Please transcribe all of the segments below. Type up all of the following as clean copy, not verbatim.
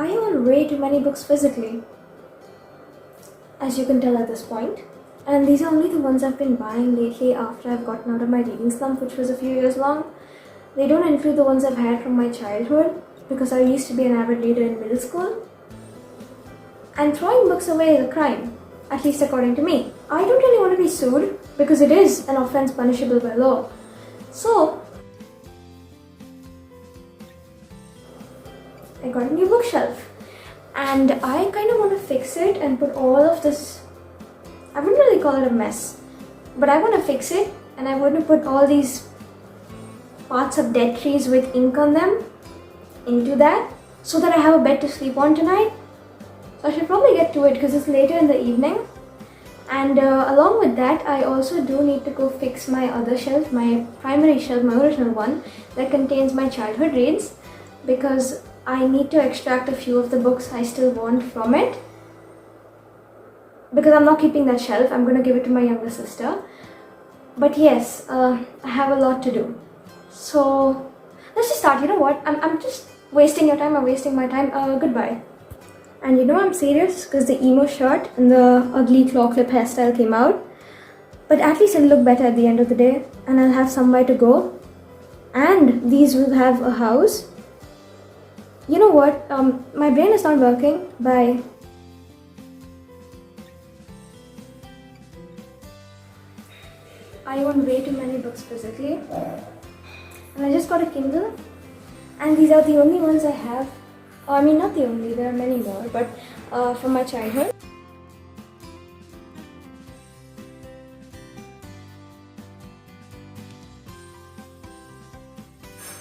I own way too many books physically, as you can tell at this point. And these are only the ones I've been buying lately after I've gotten out of my reading slump, which was a few years long. They don't include the ones I've had from my childhood, because I used to be an avid reader in middle school. And throwing books away is a crime, at least according to me. I don't really want to be sued, because it is an offense punishable by law. So, I got a new bookshelf. And I kind of want to fix it and put all of this, I wouldn't really call it a mess, but I want to fix it, and I want to put all these parts of dead trees with ink on them into that, so that I have a bed to sleep on tonight. So I should probably get to it because it's later in the evening. And along with that, I also do need to go fix my other shelf, my primary shelf, my original one, that contains my childhood reads, because I need to extract a few of the books I still want from it. Because I'm not keeping that shelf, I'm going to give it to my younger sister. But yes, I have a lot to do. So let's just start. You know what? I'm just wasting your time. I'm wasting my time. Goodbye. And you know I'm serious because the emo shirt and the ugly claw clip hairstyle came out. But at least it'll look better at the end of the day. And I'll have somewhere to go. And these will have a house. You know what? My brain is not working. Bye. I own way too many books physically, and I just got a Kindle, and these are the only ones I have. I mean, not the only, there are many more, but from my childhood.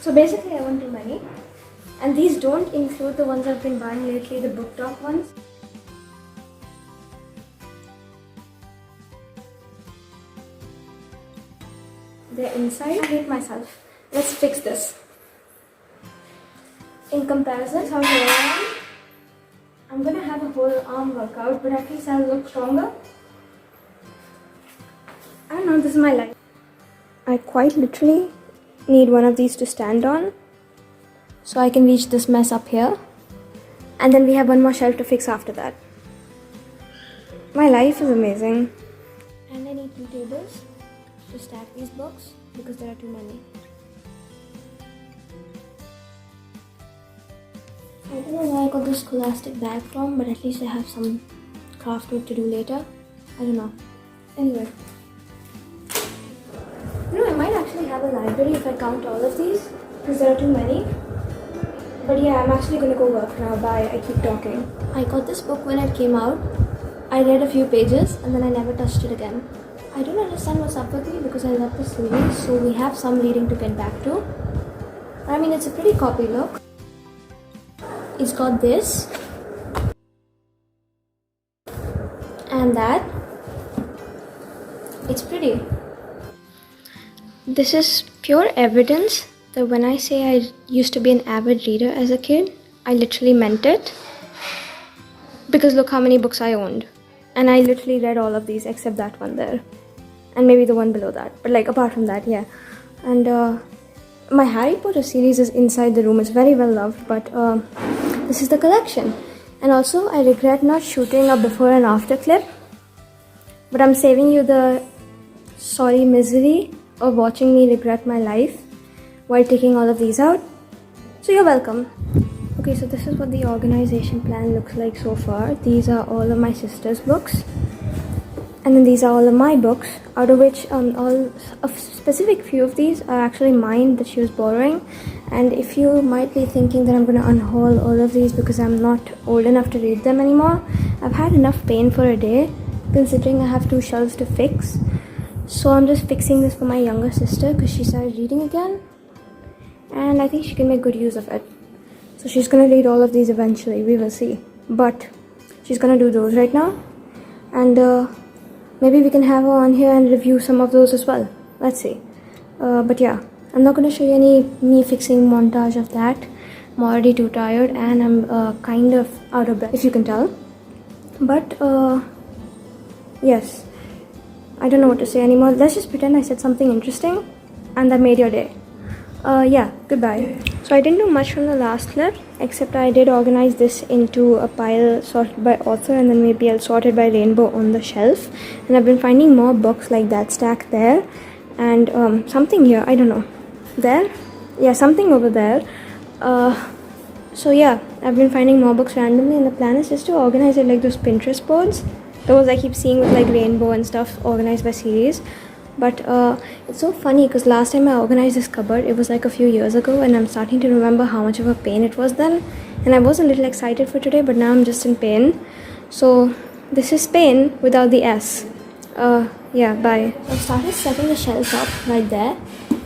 So basically I own too many, and these don't include the ones I've been buying lately, the book talk ones. They're inside. I hate myself. Let's fix this. In comparison, how here I am. I'm gonna have a whole arm workout, but at least I'll look stronger. I don't know, this is my life. I quite literally need one of these to stand on, so I can reach this mess up here. And then we have one more shelf to fix after that. My life is amazing. And I need 2 tables to stack these books because there are too many. I don't know where I got this scholastic bag from, but at least I have some craft work to do later. I don't know. Anyway. You know, I might actually have a library if I count all of these, because there are too many. But yeah, I'm actually gonna go work now. Bye, I keep talking. I got this book when it came out. I read a few pages and then I never touched it again. I don't understand what's up with me because I love the series, so we have some reading to get back to. I mean, it's a pretty copy look. It's got this and that. It's pretty. This is pure evidence that when I say I used to be an avid reader as a kid, I literally meant it. Because look how many books I owned. And I literally read all of these except that one there. And maybe the one below that. But like apart from that, yeah. And my Harry Potter series is inside the room. It's very well loved, but this is the collection. And also, I regret not shooting a before and after clip. But I'm saving you the sorry misery of watching me regret my life while taking all of these out. So you're welcome. Okay, so this is what the organization plan looks like so far. These are all of my sister's books. And then these are all of my books, out of which a specific few of these are actually mine that she was borrowing. And if you might be thinking that I'm going to unhaul all of these because I'm not old enough to read them anymore, I've had enough pain for a day, considering I have 2 shelves to fix. So I'm just fixing this for my younger sister because she started reading again. And I think she can make good use of it. So she's going to read all of these eventually, we will see. But she's going to do those right now. And maybe we can have her on here and review some of those as well. Let's see. But yeah, I'm not going to show you any me fixing montage of that. I'm already too tired and I'm kind of out of breath, if you can tell. But yes, I don't know what to say anymore. Let's just pretend I said something interesting and that made your day. Yeah, goodbye. So I didn't do much from the last clip, except I did organize this into a pile sorted by author, and then maybe I'll sort it by rainbow on the shelf. And I've been finding more books like that stack there, and something here, I don't know. There? Yeah, something over there. So yeah, I've been finding more books randomly, and the plan is just to organize it like those Pinterest boards. Those I keep seeing with like rainbow and stuff organized by series. But it's so funny because last time I organized this cupboard, it was like a few years ago, and I'm starting to remember how much of a pain it was then. And I was a little excited for today, but now I'm just in pain. So this is pain without the S. Yeah, bye. I started setting the shelves up right there,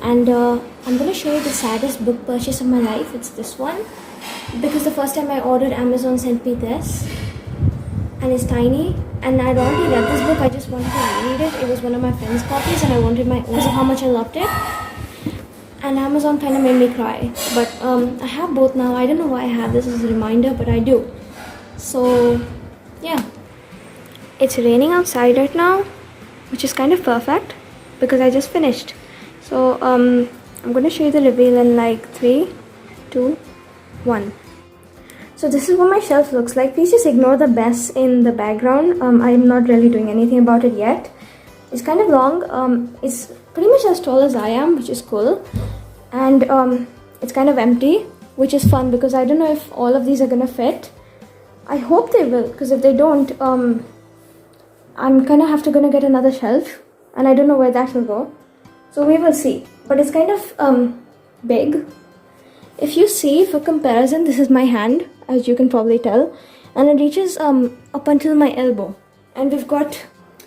and I'm gonna show you the saddest book purchase of my life. It's this one, because the first time I ordered, Amazon sent me this, and it's tiny, and I'd already read this book. I just wanted to read it. It was one of my friend's copies, and I wanted my own of how much I loved it. And Amazon kind of made me cry. But I have both now. I don't know why I have this as a reminder, but I do. So yeah, it's raining outside right now, which is kind of perfect because I just finished. So I'm gonna show you the reveal in like 3, 2, 1. So this is what my shelf looks like. Please just ignore the mess in the background. I'm not really doing anything about it yet. It's kind of long. It's pretty much as tall as I am, which is cool. And it's kind of empty, which is fun because I don't know if all of these are gonna fit. I hope they will, because if they don't, I'm gonna get another shelf, and I don't know where that will go. So we will see. But it's kind of big. If you see, for comparison, this is my hand, as you can probably tell, and it reaches up until my elbow. And we've got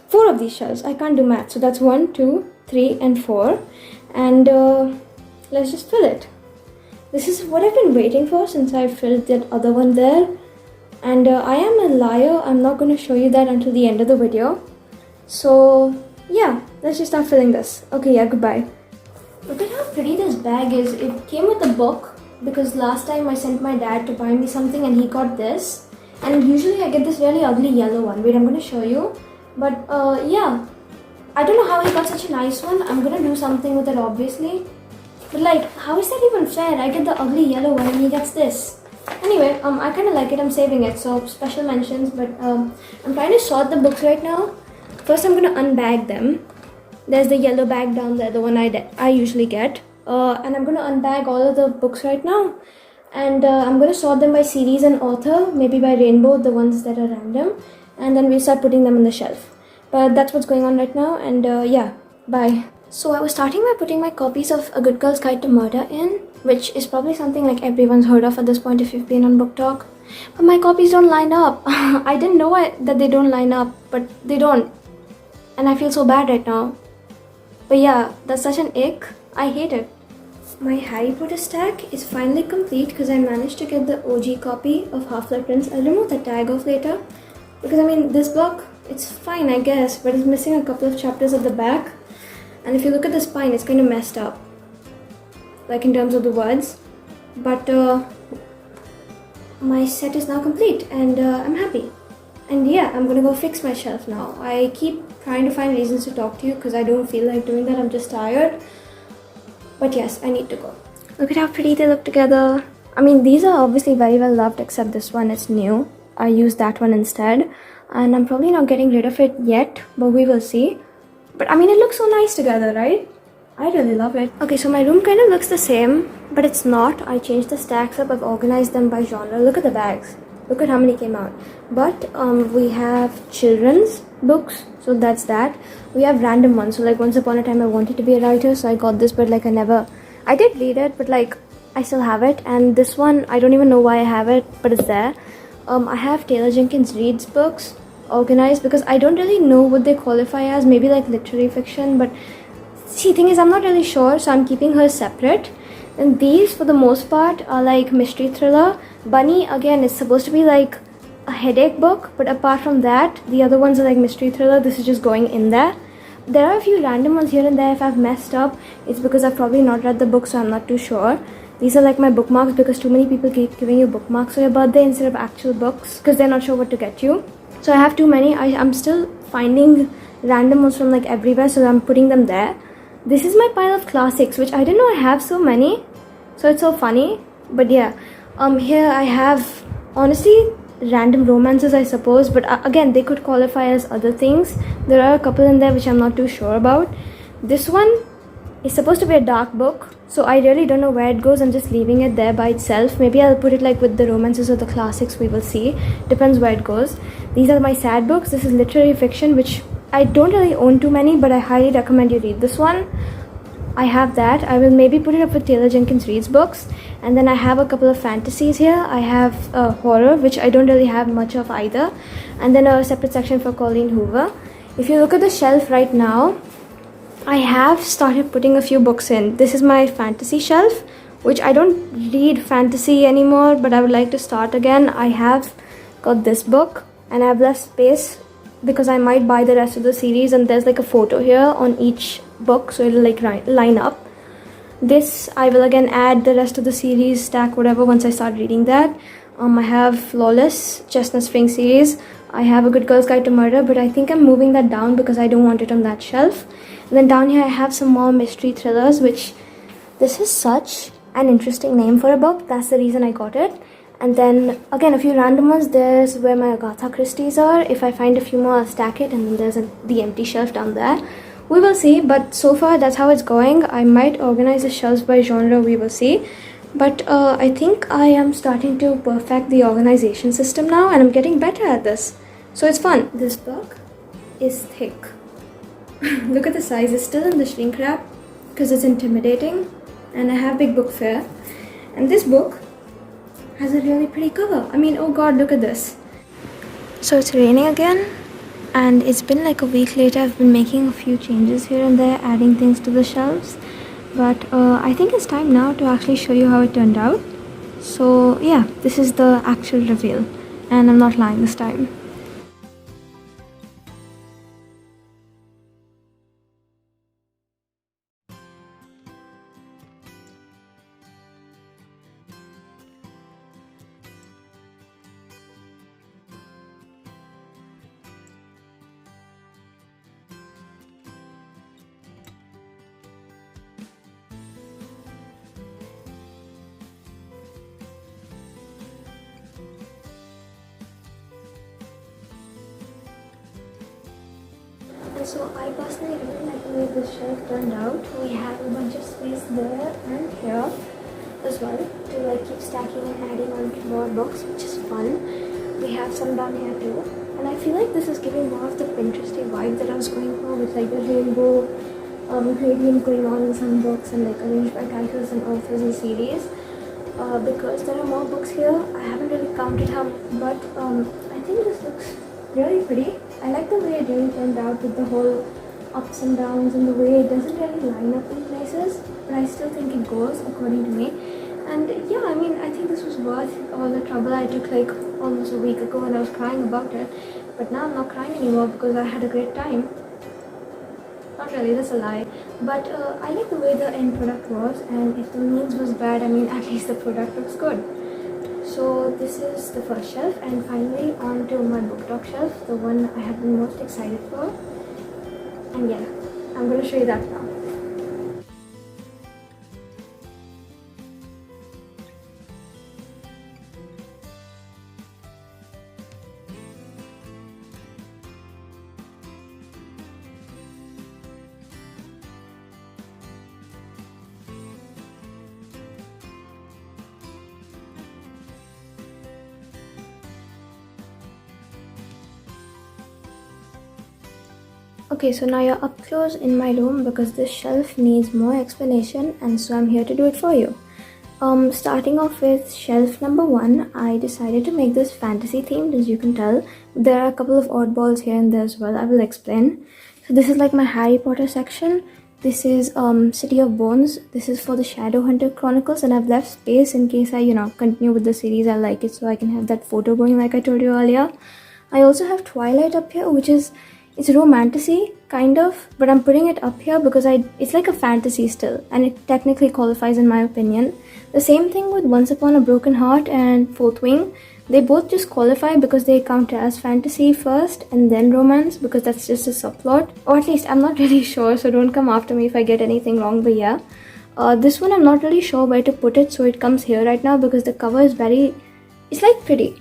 4 of these shelves. I can't do math, so that's 1, 2, 3, and 4. And let's just fill it. This is what I've been waiting for since I filled that other one there. And I am a liar. I'm not going to show you that until the end of the video. So yeah, let's just start filling this. Okay, yeah, goodbye. Look at how pretty this bag is. It came with a book, because last time I sent my dad to buy me something and he got this. And usually I get this really ugly yellow one. Wait, I'm going to show you. But yeah, I don't know how he got such a nice one. I'm going to do something with it, obviously. But like, how is that even fair? I get the ugly yellow one and he gets this. Anyway, I kind of like it. I'm saving it, so special mentions. But I'm trying to sort the books right now. First, I'm going to unbag them. There's the yellow bag down there, the one I usually get. And I'm going to unbag all of the books right now. And I'm going to sort them by series and author, maybe by rainbow, the ones that are random. And then we'll start putting them on the shelf. But that's what's going on right now. And yeah, bye. So I was starting by putting my copies of A Good Girl's Guide to Murder in, which is probably something like everyone's heard of at this point if you've been on Book Talk. But my copies don't line up. I didn't know that they don't line up, but they don't. And I feel so bad right now. But yeah, that's such an ick. I hate it. My Harry Potter stack is finally complete because I managed to get the OG copy of Half-Blood Prince. I'll remove the tag off later. Because I mean, this book, it's fine I guess, but it's missing a couple of chapters at the back. And if you look at the spine, it's kind of messed up. Like in terms of the words. But my set is now complete and I'm happy. And yeah, I'm gonna go fix my shelf now. I keep trying to find reasons to talk to you because I don't feel like doing that. I'm just tired. But yes, I need to go. Look at how pretty they look together. I mean, these are obviously very well loved, except this one is new. I used that one instead. And I'm probably not getting rid of it yet, but we will see. But I mean, it looks so nice together, right? I really love it. Okay, so my room kind of looks the same, but it's not. I changed the stacks up. I've organized them by genre. Look at the bags. Look at how many came out. But we have children's books, so that's that. We have random ones. So like once upon a time I wanted to be a writer, so I got this, but like I did read it, but like I still have it. And this one, I don't even know why I have it, but it's there. I have Taylor Jenkins Reid's books organized because I don't really know what they qualify as. Maybe like literary fiction, but see, thing is I'm not really sure, so I'm keeping her separate. And these, for the most part, are like mystery thriller. Bunny, again, is supposed to be like a headache book, but apart from that, the other ones are like mystery thriller. This is just going in there. There are a few random ones here and there. If I've messed up, it's because I've probably not read the book, so I'm not too sure. These are like my bookmarks because too many people keep giving you bookmarks for your birthday instead of actual books because they're not sure what to get you. So I have too many. I'm still finding random ones from like everywhere, so I'm putting them there. This is my pile of classics, which I didn't know I have so many. So it's so funny. But yeah, here I have, honestly, random romances, I suppose. But again, they could qualify as other things. There are a couple in there which I'm not too sure about. This one is supposed to be a dark book, so I really don't know where it goes. I'm just leaving it there by itself. Maybe I'll put it like with the romances or the classics, we will see. Depends where it goes. These are my sad books. This is literary fiction, which I don't really own too many, but I highly recommend you read this one. I have that. I will maybe put it up with Taylor Jenkins Reads books. And then I have a couple of fantasies here. I have horror, which I don't really have much of either. And then a separate section for Colleen Hoover. If you look at the shelf right now, I have started putting a few books in. This is my fantasy shelf, which I don't read fantasy anymore, but I would like to start again. I have got this book, and I have left space because I might buy the rest of the series, and there's like a photo here on each book, so it'll like line up. This I will again add the rest of the series, stack, whatever, once I start reading that. I have Flawless, Chestnut Spring series. I have A Good Girl's Guide to Murder, but I think I'm moving that down because I don't want it on that shelf. And then down here I have some more mystery thrillers, which this is such an interesting name for a book. That's the reason I got it. And then again, a few random ones. There's where my Agatha Christie's are. If I find a few more, I'll stack it. And then there's the empty shelf down there. We will see, but so far that's how it's going. I might organize the shelves by genre, we will see. But I think I am starting to perfect the organization system now, and I'm getting better at this. So it's fun. This book is thick. Look at the size. It's still in the shrink wrap because it's intimidating, and I have big book fear. And this book has a really pretty cover. I mean, oh god, look at this. So it's raining again, and it's been like a week later. I've been making a few changes here and there, adding things to the shelves, but I think it's time now to actually show you how it turned out. So yeah, this is the actual reveal, and I'm not lying this time. So I personally really like the way this shelf turned out. We have a bunch of space there and here as well to like keep stacking and adding on more books, which is fun. We have some down here too, and I feel like this is giving more of the Pinteresty vibe that I was going for, with like the rainbow gradient going on in some books, and like arranged by titles and authors and series. Because there are more books here, I haven't really counted how, but I think this looks really pretty. I like the way it really turned out with the whole ups and downs, and the way it doesn't really line up in places, but I still think it goes according to me. And yeah, I mean, I think this was worth all the trouble I took like almost a week ago, and I was crying about it, but now I'm not crying anymore because I had a great time. Not really, that's a lie, but I like the way the end product was, and if the means was bad, I mean, at least the product looks good. So this is the first shelf, and finally on to my book talk shelf, the one I have been most excited for. And yeah, I'm going to show you that now. Okay, so now you're up close in my room because this shelf needs more explanation, and so I'm here to do it for you. Starting off with shelf number 1, I decided to make this fantasy themed, as you can tell. There are a couple of oddballs here and there as well. I will explain. So this is like my Harry Potter section. This is City of Bones. This is for the Shadowhunter Chronicles, and I've left space in case I, continue with the series. I like it, so I can have that photo going like I told you earlier. I also have Twilight up here, which is, it's romantasy, kind of, but I'm putting it up here because it's like a fantasy still, and it technically qualifies in my opinion. The same thing with Once Upon a Broken Heart and Fourth Wing. They both just qualify because they count as fantasy first and then romance, because that's just a subplot. Or at least I'm not really sure, so don't come after me if I get anything wrong, but yeah. This one I'm not really sure where to put it, so it comes here right now because the cover is it's like pretty.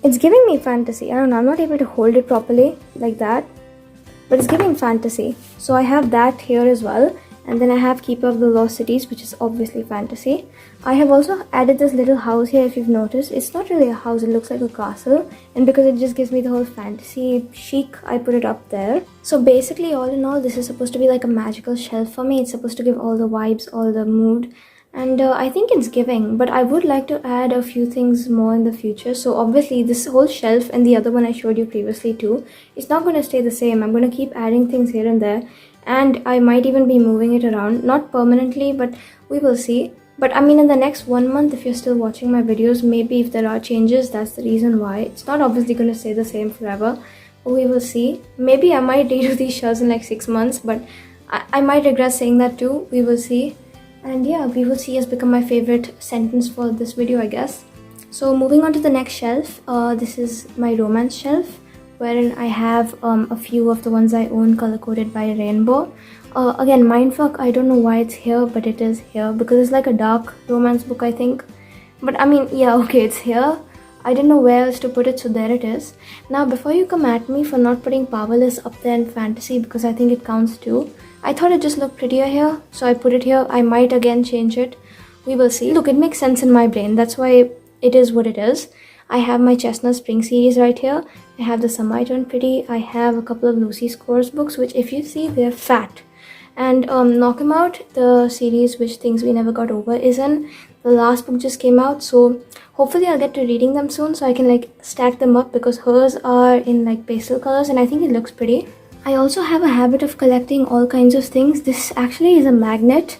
It's giving me fantasy. I don't know, I'm not able to hold it properly like that, but it's giving fantasy. So I have that here as well. And then I have Keeper of the Lost Cities, which is obviously fantasy. I have also added this little house here, if you've noticed. It's not really a house, it looks like a castle. And because it just gives me the whole fantasy chic, I put it up there. So basically, all in all, this is supposed to be like a magical shelf for me. It's supposed to give all the vibes, all the mood. And I think it's giving, but I would like to add a few things more in the future. So obviously, this whole shelf and the other one I showed you previously too, it's not going to stay the same. I'm going to keep adding things here and there. And I might even be moving it around, not permanently, but we will see. But I mean, in the next 1 month, if you're still watching my videos, maybe if there are changes, that's the reason why. It's not obviously going to stay the same forever, but we will see. Maybe I might redo these shelves in like 6 months, but I might regret saying that too. We will see. And yeah, we will see has become my favorite sentence for this video, I guess. So moving on to the next shelf, this is my romance shelf, wherein I have a few of the ones I own color-coded by Rainbow. Again, mindfuck, I don't know why it's here, but it is here because it's like a dark romance book, I think. But I mean, yeah, okay, it's here. I didn't know where else to put it, so there it is. Now, before you come at me for not putting Powerless up there in fantasy, because I think it counts too, I thought it just looked prettier here, so I put it here. I might again change it. We will see. Look, it makes sense in my brain. That's why it is what it is. I have my Chestnut Spring series right here. I have the Some I Turned Pretty. I have a couple of Lucy Scores books, which if you see, they're fat. And Knock 'Em Out, the series which Things We Never Got Over is in. The last book just came out, so hopefully I'll get to reading them soon so I can like stack them up because hers are in like pastel colors and I think it looks pretty. I also have a habit of collecting all kinds of things. This actually is a magnet,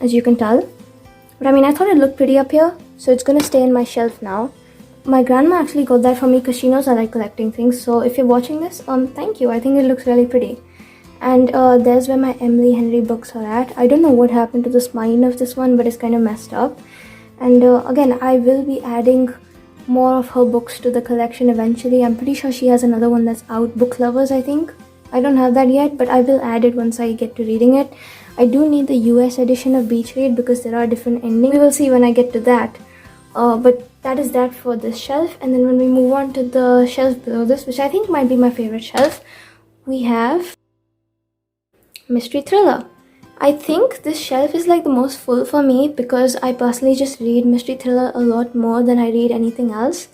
as you can tell. But I mean, I thought it looked pretty up here, so it's gonna stay in my shelf now. My grandma actually got that for me because she knows I like collecting things. So if you're watching this, thank you. I think it looks really pretty. And there's where my Emily Henry books are at. I don't know what happened to the spine of this one, but it's kind of messed up. And again, I will be adding more of her books to the collection eventually. I'm pretty sure she has another one that's out, Book Lovers, I think. I don't have that yet, but I will add it once I get to reading it. I do need the US edition of Beach Read because there are different endings. We will see when I get to that. But that is that for this shelf. And then when we move on to the shelf below this, which I think might be my favorite shelf, we have Mystery Thriller. I think this shelf is like the most full for me because I personally just read mystery thriller a lot more than I read anything else.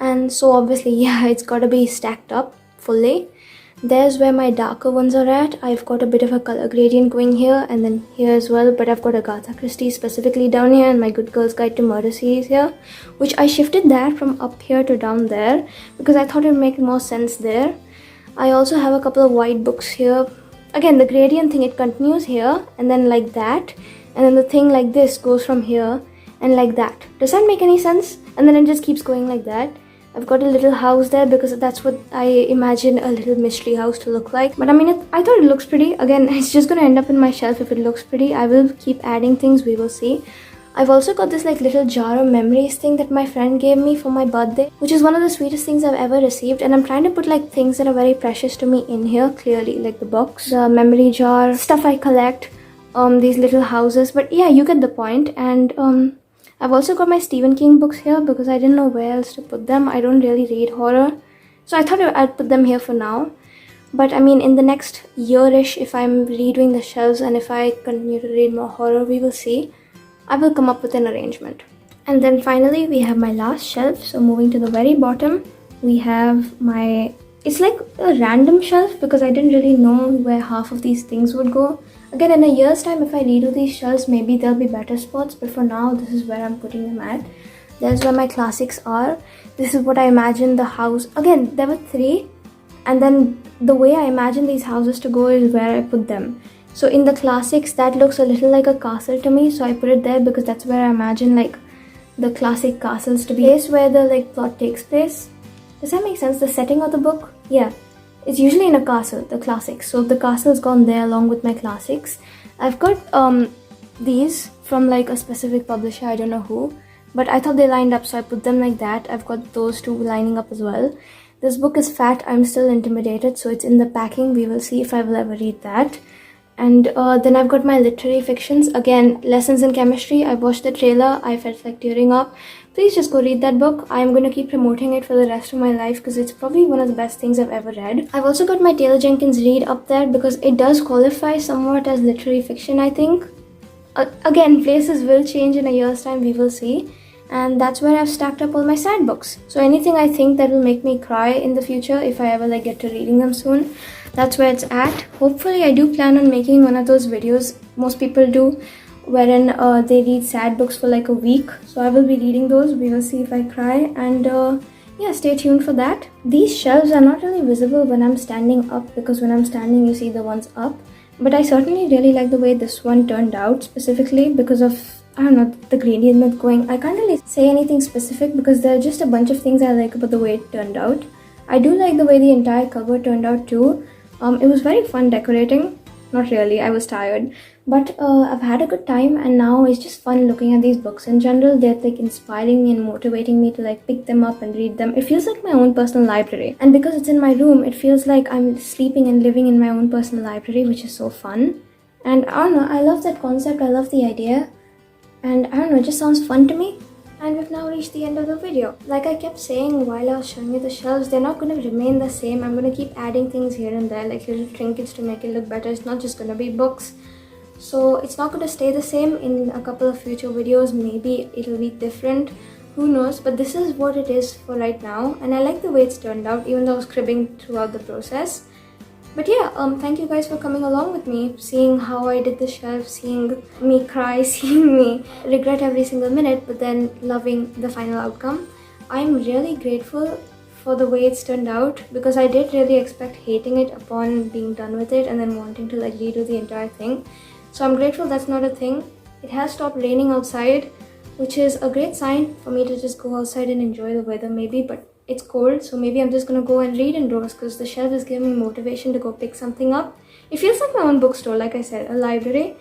And so obviously, yeah, it's gotta be stacked up fully. There's where my darker ones are at. I've got a bit of a color gradient going here and then here as well, but I've got Agatha Christie specifically down here and my Good Girl's Guide to Murder series here, which I shifted that from up here to down there because I thought it would make more sense there. I also have a couple of white books here. Again, the gradient thing, it continues here and then like that, and then the thing like this goes from here and like that. Does that make any sense? And then it just keeps going like that. I've got a little house there because that's what I imagine a little mystery house to look like. But I mean, I thought it looks pretty. Again, it's just gonna end up in my shelf if it looks pretty. I will keep adding things, we will see. I've also got this like little jar of memories thing that my friend gave me for my birthday, which is one of the sweetest things I've ever received. And I'm trying to put like things that are very precious to me in here, clearly, like the books, the memory jar, stuff I collect, these little houses. But yeah, you get the point. And I've also got my Stephen King books here because I didn't know where else to put them. I don't really read horror, so I thought I'd put them here for now. But I mean, in the next year-ish, if I'm redoing the shelves and if I continue to read more horror, we will see. I will come up with an arrangement. And then finally, we have my last shelf. So moving to the very bottom, we have my... It's like a random shelf because I didn't really know where half of these things would go. Again, in a year's time, if I redo these shelves, maybe there'll be better spots. But for now, this is where I'm putting them at. There's where my classics are. This is what I imagine the house... Again, there were 3. And then the way I imagine these houses to go is where I put them. So in the classics, that looks a little like a castle to me. So I put it there because that's where I imagine like the classic castles to be. Place where the like plot takes place. Does that make sense? The setting of the book? Yeah. It's usually in a castle, the classics. So the castle's gone there along with my classics. I've got these from like a specific publisher, I don't know who. but I thought they lined up, so I put them like that. I've got those two lining up as well. This book is fat. I'm still intimidated, so it's in the packing. We will see if I will ever read that. And then I've got my literary fictions. Again, Lessons in Chemistry. I watched the trailer. I felt like tearing up. Please just go read that book. I'm going to keep promoting it for the rest of my life because it's probably one of the best things I've ever read. I've also got my Taylor Jenkins Reid up there because it does qualify somewhat as literary fiction, I think. Again, places will change in a year's time. We will see. And that's where I've stacked up all my sad books. So anything I think that will make me cry in the future, if I ever get to reading them soon, that's where it's at. Hopefully I do plan on making one of those videos most people do, wherein they read sad books for a week. So I will be reading those. We will see if I cry, and yeah, stay tuned for that. These shelves are not really visible when I'm standing up, because when I'm standing you see the ones up, but I certainly really like the way this one turned out, specifically because of, I don't know, the gradient going. I can't really say anything specific because there are just a bunch of things I like about the way it turned out. I do like the way the entire cover turned out too. It was very fun decorating. Not really, I was tired. But I've had a good time, and now it's just fun looking at these books in general. They're inspiring me and motivating me to pick them up and read them. It feels like my own personal library. And because it's in my room, it feels like I'm sleeping and living in my own personal library, which is so fun. And I don't know, I love that concept, I love the idea. And I don't know, it just sounds fun to me. And we've now reached the end of the video. Like I kept saying while I was showing you the shelves, they're not going to remain the same. I'm going to keep adding things here and there, like little trinkets to make it look better. It's not just going to be books. So it's not going to stay the same. In a couple of future videos, maybe it'll be different. Who knows? But this is what it is for right now. And I like the way it's turned out, even though I was cribbing throughout the process. But yeah, thank you guys for coming along with me, seeing how I did the shelf, seeing me cry, seeing me regret every single minute, but then loving the final outcome. I'm really grateful for the way it's turned out, because I did really expect hating it upon being done with it and then wanting to redo the entire thing. So I'm grateful that's not a thing. It has stopped raining outside, which is a great sign for me to just go outside and enjoy the weather maybe, but it's cold, so maybe I'm just gonna go and read indoors because the shelf is giving me motivation to go pick something up. It feels like my own bookstore, like I said, a library,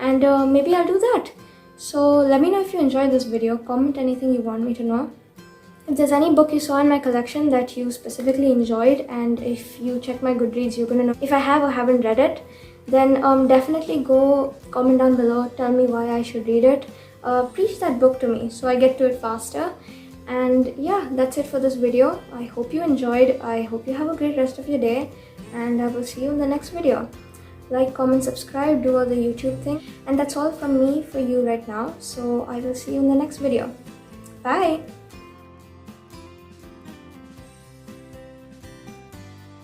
and maybe I'll do that. So let me know if you enjoyed this video. Comment anything you want me to know. If there's any book you saw in my collection that you specifically enjoyed, and if you check my Goodreads, you're gonna know if I have or haven't read it, then definitely go comment down below, tell me why I should read it. Preach that book to me so I get to it faster. And yeah, that's it for this video. I hope you enjoyed. I hope you have a great rest of your day, and I will see you in the next video. Like, comment, subscribe, do all the YouTube thing. And that's all from me for you right now. So I will see you in the next video. Bye!